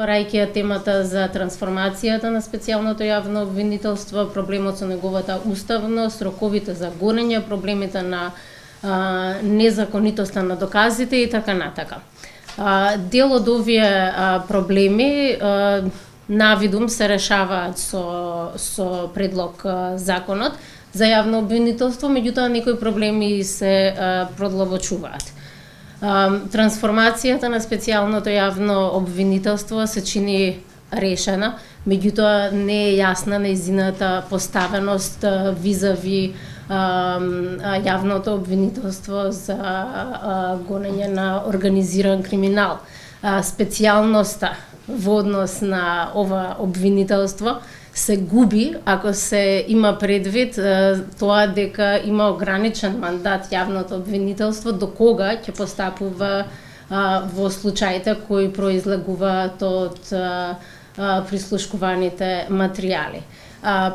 Отварајќи ја темата за трансформацијата на специјалното јавно обвинителство, проблемот со неговата уставност, роковите за гонење, проблемите на незаконитоста на доказите и така натака. Дел од овие проблеми навидум се решаваат со предлог законот за јавно обвинителство, меѓутоа некои проблеми се продлабочуваат. Трансформацијата на специјалното јавно обвинителство се чини решена, меѓутоа не е јасна нејзината поставеност визави јавното обвинителство за гонење на организиран криминал. Специјалноста во однос на ова обвинителство се губи ако се има предвид тоа дека има ограничен мандат јавното обвинителство до кога ќе постапува во случаите кои произлегуваат од прислушкуваните материјали.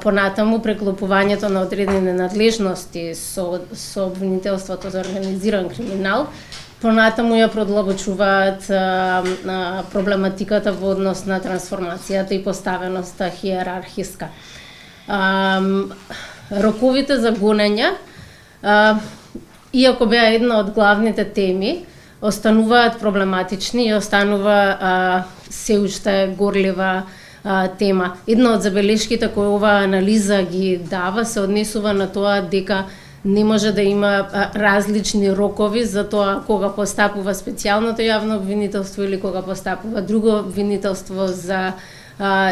Понатаму преклопувањето на одредени надлежности со обвинителството за организиран криминал, понатаму ја продлабочуваат проблематиката во однос на трансформацијата и поставеноста хиерархиска. Роковите за гонење, иако беа една од главните теми, остануваат проблематични и останува се уште горлива тема. Една од забелешките кои оваа анализа ги дава се однесува на тоа дека не може да има различни рокови за тоа кога постапува специјалното јавно обвинителство или кога постапува друго обвинителство за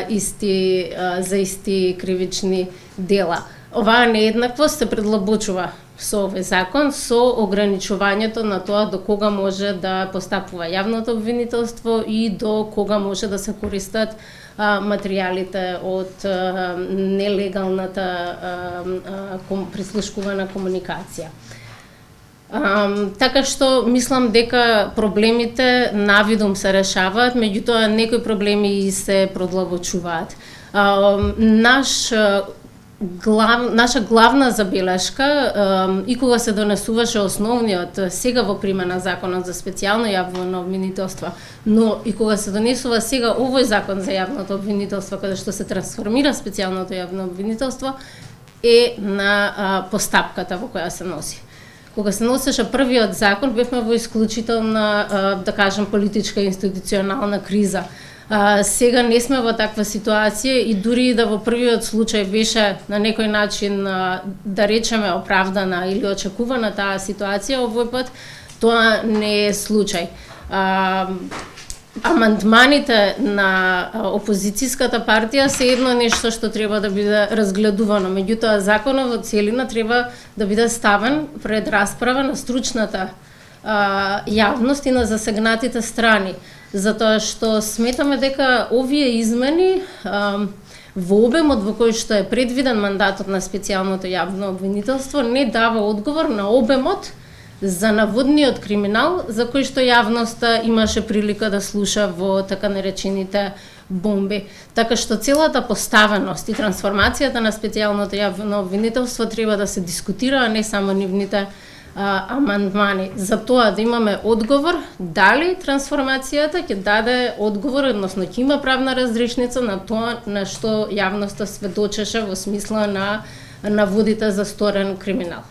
исти кривични дела. Оваа нееднаквост се предлабочува со овој закон, со ограничувањето на тоа до кога може да постапува јавното обвинителство и до кога може да се користат материјалите од нелегалната прислушкувана комуникација. Така што мислам дека проблемите навидум се решаваат, меѓутоа некои проблеми и се продлабочуваат. Наша главна забелешка и кога се донесуваше основниот сега во примена законот за специјално јавно обвинителство, но и кога се донесува сега овој закон за јавното обвинителство, каде што се трансформира специјалното јавно обвинителство, е на постапката во која се носи. Кога се носеше првиот закон, бевме во исклучителна, да кажем, политичка и институционална криза. Сега не сме во таква ситуација и дури да во првиот случај беше на некој начин, да речеме, оправдана или очекувана таа ситуација, овој пат тоа не е случај. Амандманите на опозицијската партија се едно нешто што треба да биде разгледувано, меѓутоа законот во целина треба да биде ставен пред расправа на стручната јавност и на засегнатите страни, затоа што сметаме дека овие измени во обемот во кој што е предвиден мандатот на специјалното јавно обвинителство не дава одговор на обемот за наводниот криминал за кој што јавноста имаше прилика да слуша во така наречените бомби. Така што целата поставеност и трансформацијата на специјалното јавно обвинителство треба да се дискутира, а не само нивните амандмани, за тоа да имаме одговор дали трансформацијата ќе даде одговор, односно ќе има правна разрешница на тоа на што јавноста сведочеше во смисла на наводите за сторен криминал.